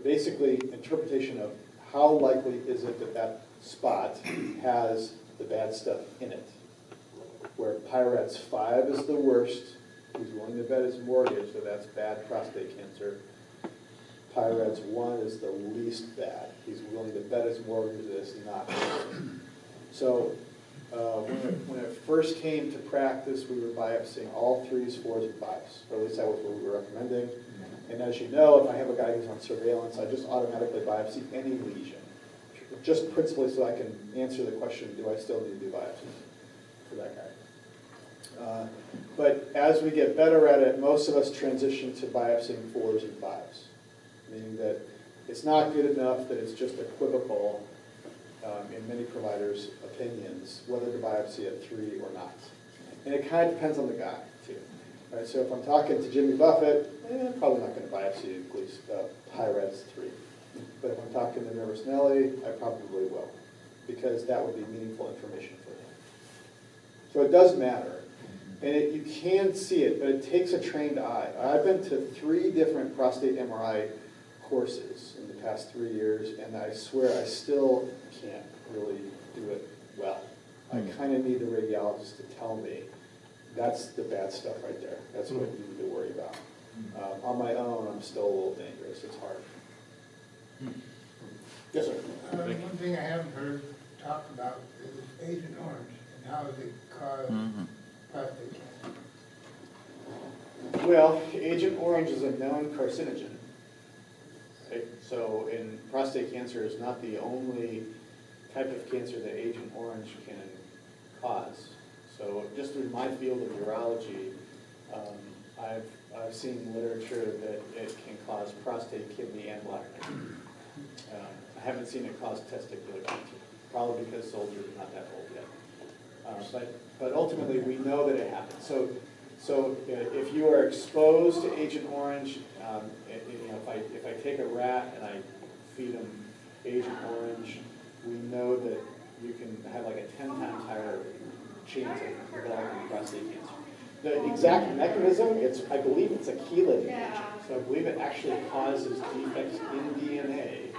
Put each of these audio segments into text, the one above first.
basically interpretation of how likely is it that that spot has the bad stuff in it. Where PIRADS 5 is the worst, he's willing to bet his mortgage that that's bad prostate cancer. PIRADS 1 is the least bad. He's willing to bet his mortgage that it's not cancer. So when it first came to practice, we were biopsying all 3s, 4s, and 5s, or at least that was what we were recommending. And as you know, if I have a guy who's on surveillance, I just automatically biopsy any lesion, just principally so I can answer the question, do I still need to do biopsies for that guy? But as we get better at it, most of us transition to biopsying 4s and 5s, meaning that it's not good enough that it's just equivocal in many providers' opinions whether to biopsy at 3 or not. And it kind of depends on the guy, too. Right, so if I'm talking to Jimmy Buffett, probably not going to biopsy at least PIRADS 3. But if I'm talking to Nervous Nelly, I probably will, because that would be meaningful information for him. So it does matter. And you can see it, but it takes a trained eye. I've been to 3 different prostate MRI courses in the past 3 years, and I swear I still can't really do it well. I kind of need the radiologist to tell me, that's the bad stuff right there. That's what you need to worry about. On my own, I'm still a little dangerous. It's hard. Yes, sir. One thing I haven't heard talked about is Agent Orange and how does it cause prostate cancer? Well, Agent Orange is a known carcinogen. Right? So, and prostate cancer is not the only type of cancer that Agent Orange can cause. So, just in my field of urology, I've seen literature that it can cause prostate, kidney, and bladder cancer. I haven't seen it cause testicular cancer, probably because soldiers are not that old yet. But ultimately, we know that it happens. So if you are exposed to Agent Orange, if I take a rat and I feed them Agent Orange, we know that you can have like a 10 times higher chance of developing prostate cancer. The exact mechanism, I believe it's a chelating agent. So I believe it actually causes defects in DNA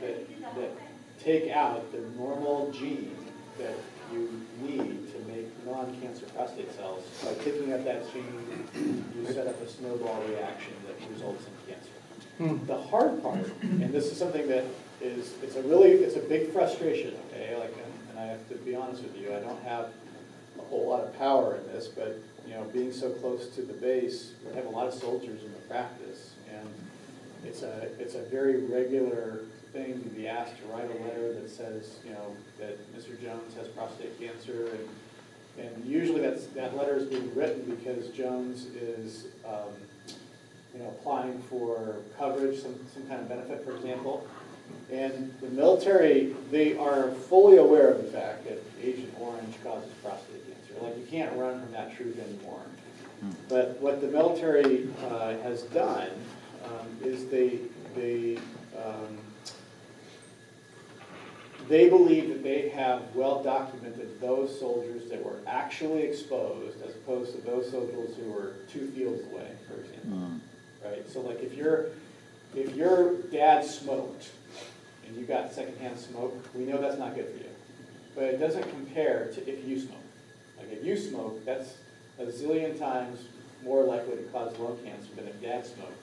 that take out the normal gene that you need to make non-cancer prostate cells. By picking up that gene, you set up a snowball reaction that results in cancer. The hard part, and this is something that it's a big frustration, okay? And I have to be honest with you, I don't have a whole lot of power in this, but being so close to the base, we have a lot of soldiers in the practice, and it's a very regular thing to be asked to write a letter that says, that Mr. Jones has prostate cancer, and usually that letter is being written because Jones is applying for coverage, some kind of benefit, for example. And the military, they are fully aware of the fact that Agent Orange causes prostate cancer. Like, you can't run from that truth anymore. But what the military has done is they believe that they have well documented those soldiers that were actually exposed as opposed to those soldiers who were 2 fields away, for example. Right? So like if your dad smoked and you got secondhand smoke, we know that's not good for you. But it doesn't compare to if you smoke. Like if you smoke, that's a zillion times more likely to cause lung cancer than if dad smoked,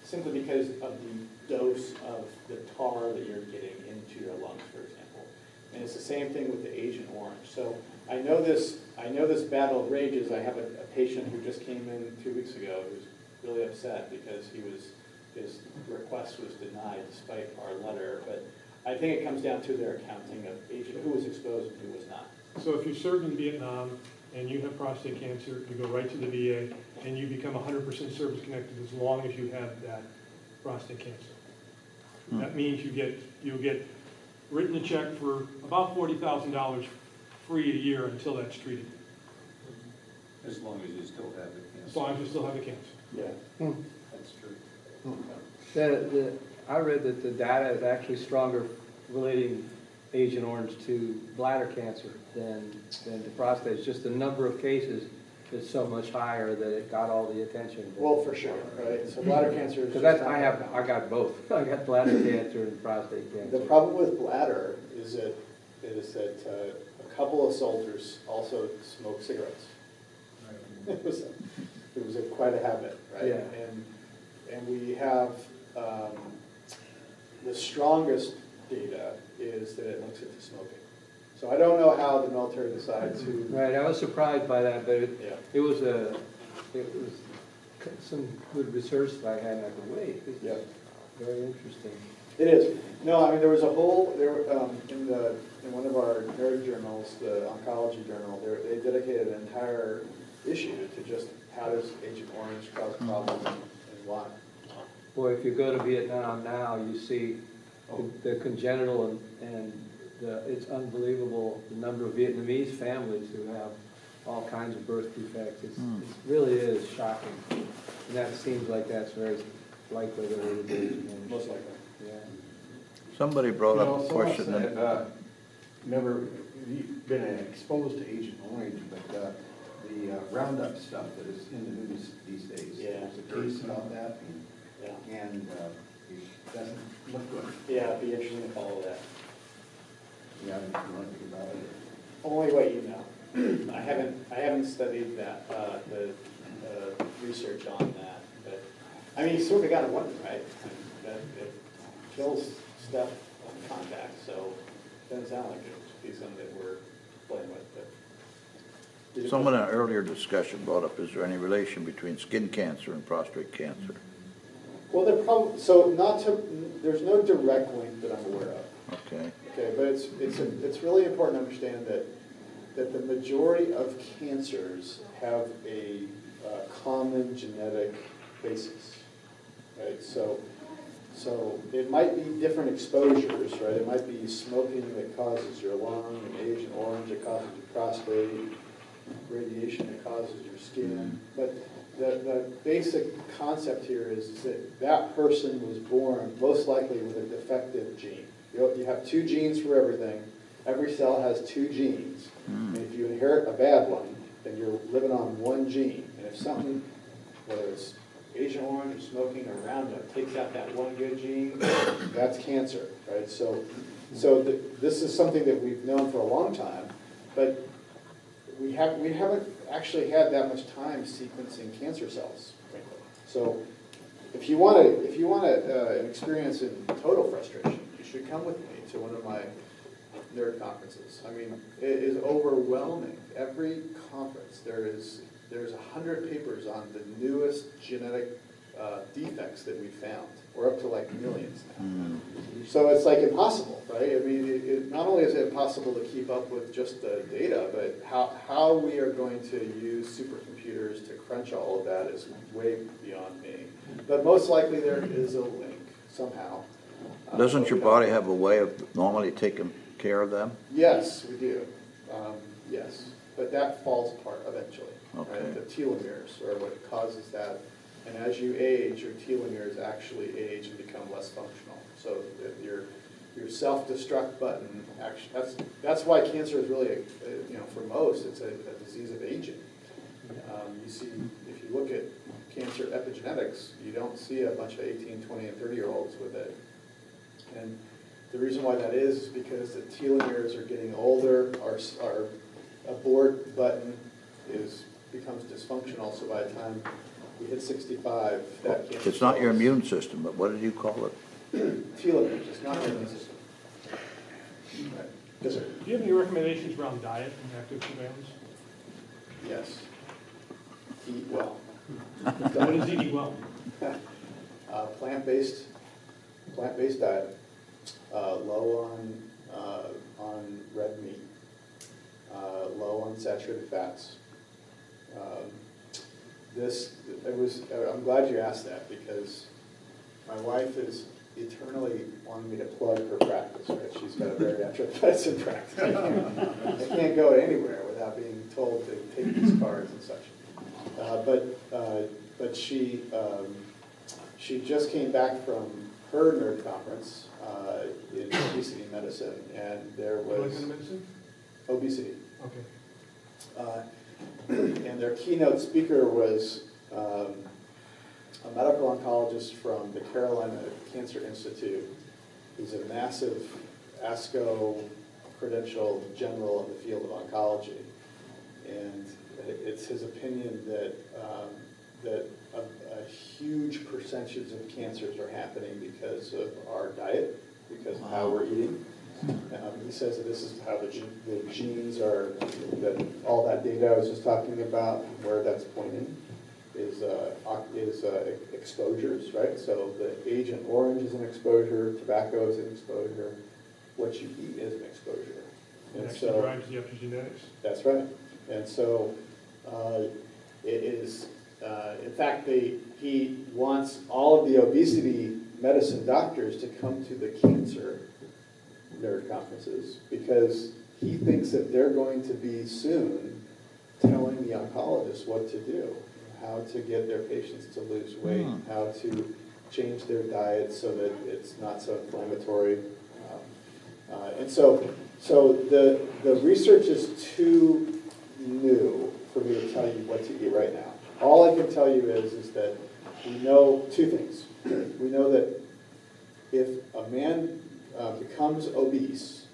simply because of the dose of the tar that you're getting into your lungs, for example. And it's the same thing with the Agent Orange. So I know this battle rages. I have a patient who just came in 2 weeks ago who's really upset because his request was denied despite our letter. But I think it comes down to their accounting of who was exposed and who was not. So if you served in Vietnam and you have prostate cancer, you go right to the VA and you become 100% service connected as long as you have that prostate cancer. That means you'll get written a check for about $40,000 free a year until that's treated. As long as you still have the cancer. As long as you still have the cancer. Yeah. That's true. I read that the data is actually stronger relating Agent Orange to bladder cancer than to prostate. It's just the number of cases is so much higher that it got all the attention. Well, for sure, right? So bladder cancer is. Because that's, I got both. I got bladder cancer and prostate cancer. The problem with bladder is that a couple of soldiers also smoked cigarettes. It was quite a habit, right? Yeah. And we have, the strongest data is that it looks at the smoking. So I don't know how the military decides who. Right, I was surprised by that, but Yeah. it was some good research that I had, and I thought, wait, this Yeah. is very interesting. It is. No, I mean, there was a whole, in one of our nerd journals, the oncology journal, they dedicated an entire issue to just how does Agent Orange cause problems and why. Boy, if you go to Vietnam now, you see the congenital and it's unbelievable, the number of Vietnamese families who have all kinds of birth defects. It really is shocking. And that seems like that's very likely that it would be. Most likely. Yeah. Somebody brought up a question. Never been exposed to Agent Orange, but the Roundup stuff that is in the news these days. Yeah. There's a case about that, Yeah. and it doesn't look good. Yeah, it'd be interesting to follow that. Yeah, if you want to think about it. Only what you know. I haven't studied that, the research on that, but, I mean, you sort of gotta wonder, right? I mean, that it kills stuff on contact, so it doesn't sound like it would be something that we're playing with, but. Someone in an earlier discussion brought up, is there any relation between skin cancer and prostate cancer? Well, there's no direct link that I'm aware of. Okay. Okay, but it's really important to understand that the majority of cancers have a common genetic basis, right? So it might be different exposures, right? It might be smoking that causes your lung, and Agent Orange that causes your prostate, radiation that causes your skin. But the basic concept here is that that person was born most likely with a defective gene. You have two genes for everything. Every cell has two genes. And if you inherit a bad one, then you're living on one gene. And if something, whether it's Agent Orange or smoking or Roundup, takes out that one good gene, that's cancer, right? So this is something that we've known for a long time, but we haven't actually had that much time sequencing cancer cells, frankly. So if you want an experience in total frustration, you should come with me to one of my nerd conferences. I mean, it is overwhelming. Every conference, there's 100 papers on the newest genetic defects that we found. We're up to like millions now. So it's like impossible, right? I mean, not only is it impossible to keep up with just the data, but how we are going to use supercomputers to crunch all of that is way beyond me. But most likely there is a link somehow. Doesn't your body have a way of normally taking care of them? Yes, we do. Yes, but that falls apart eventually. Okay. Right? The telomeres are what causes that. And as you age, your telomeres actually age and become less functional. So that your self-destruct button, actually, that's why cancer is really, for most, it's a disease of aging. You see, if you look at cancer epigenetics, you don't see a bunch of 18, 20, and 30-year-olds with it. And the reason why that is because the telomeres are getting older, our abort button becomes dysfunctional, so by the time we hit 65, that cancer. It's not your immune system, but what did you call it? Telomeres, it's not your immune system. Right. Yes, sir. Do you have any recommendations around diet and active surveillance? Yes. Eat well. What is eating well? Plant-based diet, low on red meat, low on saturated fats. I'm glad you asked that because my wife is eternally wanting me to plug her practice, right? She's got a bariatric medicine practice. I can't go anywhere without being told to take these cards and such. But she just came back from her nerd conference in obesity medicine, and there was What kind of medicine? obesity. Okay. And their keynote speaker was a medical oncologist from the Carolina Cancer Institute. He's a massive ASCO credentialed general in the field of oncology. And it's his opinion that, that a huge percentage of cancers are happening because of our diet, because of how we're eating. He says that this is how the genes are, that all that data I was just talking about, where that's pointing, is exposures, right? So the Agent Orange is an exposure, tobacco is an exposure, what you eat is an exposure. It And actually so, drives the epigenetics. that's right. And so it is, in fact, he wants all of the obesity medicine doctors to come to the cancer nerd conferences because he thinks that they're going to be soon telling the oncologists what to do, how to get their patients to lose weight, how to change their diet so that it's not so inflammatory. And so the research is too new for me to tell you what to eat right now. All I can tell you is that we know two things. We know that if a man becomes obese,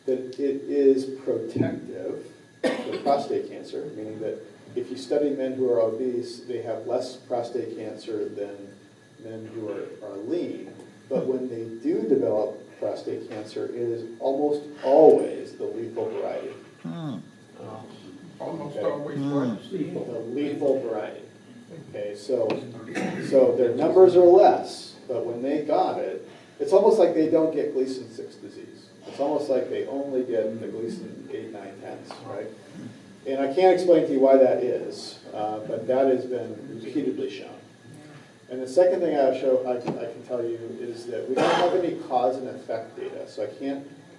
that it is protective for prostate cancer, meaning that if you study men who are obese, they have less prostate cancer than men who are lean. But when they do develop prostate cancer, it is almost always the lethal variety. Almost Okay. always what? The lethal variety. Okay, so their numbers are less, but when they got it, it's almost like they don't get Gleason 6 disease. It's almost like they only get the Gleason 8, 9, 10s, right? And I can't explain to you why that is, but that has been repeatedly shown. And the second thing I can tell you is that we don't have any cause and effect data, so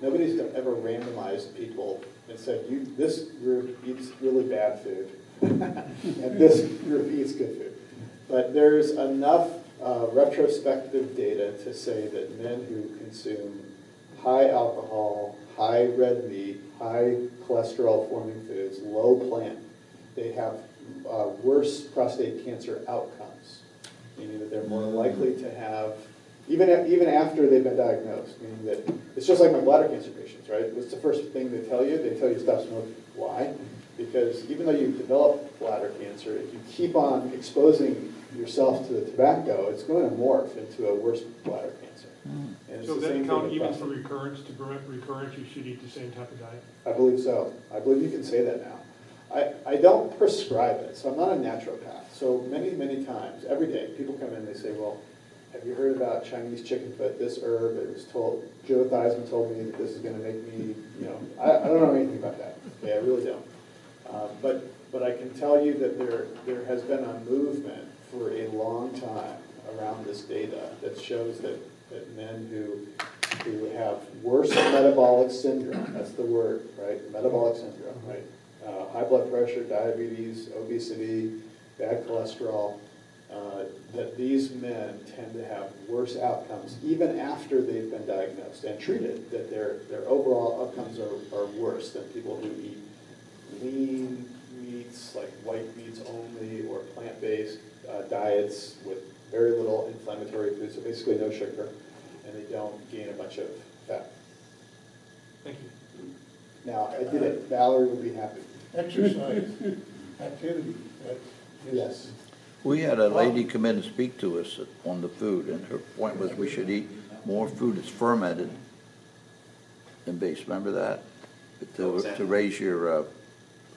nobody's ever randomized people and said, this group eats really bad food, and this group eats good food. But there's enough retrospective data to say that men who consume high alcohol, high red meat, high cholesterol forming foods, low plant, they have worse prostate cancer outcomes, meaning that they're more likely to have, even after they've been diagnosed, meaning that it's just like my bladder cancer patients, right? What's the first thing they tell you? They tell you to stop smoking. Why? Because even though you develop bladder cancer, if you keep on exposing yourself to the tobacco, it's going to morph into a worse bladder cancer. And it's So the that same count thing with even for prostate. recurrence, to prevent recurrence, you should eat the same type of diet? I believe so. I believe you can say that now. I don't prescribe it, so I'm not a naturopath. So many, many times, every day, people come in and they say, well, have you heard about Chinese chicken foot, this herb? It was told, Joe Theismann told me that this is going to make me, I don't know anything about that. Okay, I really don't. But I can tell you that there has been a movement for a long time around this data that shows that men who have worse metabolic syndrome, that's the word, right? Metabolic syndrome, right? High blood pressure, diabetes, obesity, bad cholesterol, that these men tend to have worse outcomes even after they've been diagnosed and treated, that their overall outcomes are worse than people who eat lean meats, like white meats only, or plant-based diets with very little inflammatory food, so basically no sugar, and they don't gain a bunch of fat. Thank you. Now, I did it. Valerie would be happy. Exercise, activity, that's. Yes. We had a lady come in and speak to us on the food, and her point was we should eat more food that's fermented and based. Remember that? To raise your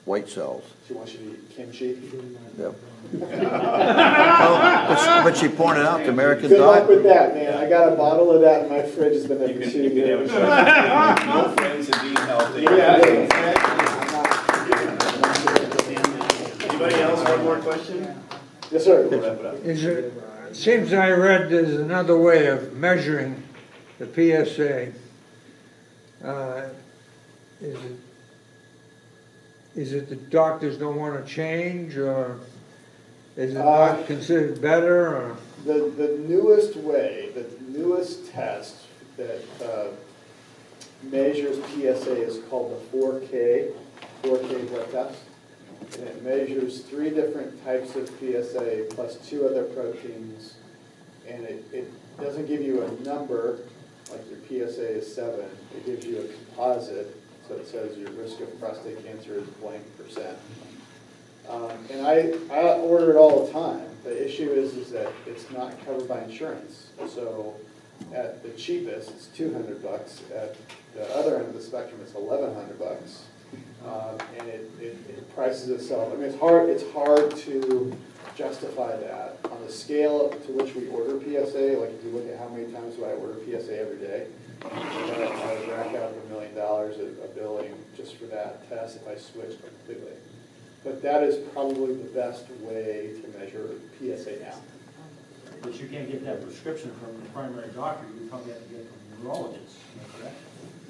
white cells. She wants you to eat kimchi. Yep. Well, but she pointed out the American Good luck with diet. that, man. I got a bottle of that in my fridge. It's been there for 2 years. No friends and being healthy. Anybody else, one more question? Yes, sir. We'll wrap it up. It seems I read there's another way of measuring the PSA. Is it the doctors don't want to change, or is it not considered better, or? The newest way, the newest test that measures PSA is called the 4K blood test. and it measures 3 different types of PSA plus 2 other proteins, and it doesn't give you a number, like your PSA is 7, it gives you a composite, so it says your risk of prostate cancer is blank %. And I order it all the time. The issue is that it's not covered by insurance. So at the cheapest, it's $200. At the other end of the spectrum, it's $1,100. And it prices itself. I mean, it's hard to justify that. On the scale to which we order PSA, like if you look at how many times do I order PSA every day, I would rack out $1 million of billing just for that test if I switched completely. But that is probably the best way to measure PSA now. But you can't get that prescription from the primary doctor, you probably have to get it from a neurologist, is that correct?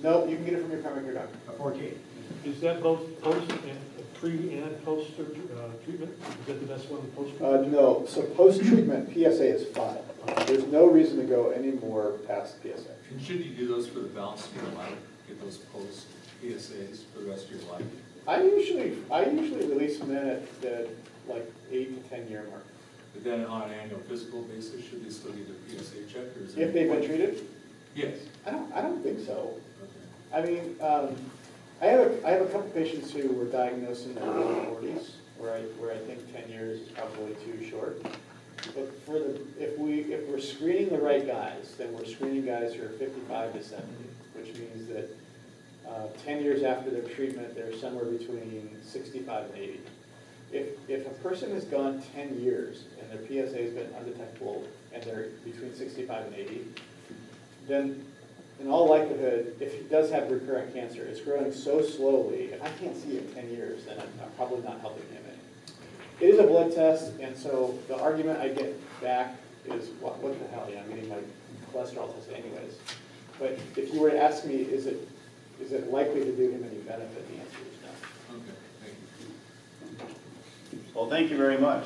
No, you can get it from your primary care doctor. A 4K. Is that both post and pre and post treatment? Is that the best one, post? No, so post-treatment, PSA is 5. There's no reason to go any more past PSA. And should you do those for the balance of your life, get those post PSAs for the rest of your life? I usually release them in at the like 8 to 10 year mark. But then on an annual physical basis, should they still get their PSA checked, or is it? If they've been treated? Yes. I don't think so. Okay. I mean, I have a couple patients who were diagnosed in their early 40s, where I think 10 years is probably too short. But if we're screening the right guys, then we're screening guys who are 55 to 70, which means that 10 years after their treatment, they're somewhere between 65 and 80. If a person has gone 10 years and their PSA has been undetectable and they're between 65 and 80, then in all likelihood, if he does have recurrent cancer, it's growing so slowly, if I can't see it in 10 years, then I'm probably not helping him any. It is a blood test, and so the argument I get back is, what the hell, I'm getting my cholesterol tested anyways. But if you were to ask me, is it likely to do him any benefit, the answer is no. Okay, thank you. Well, thank you very much.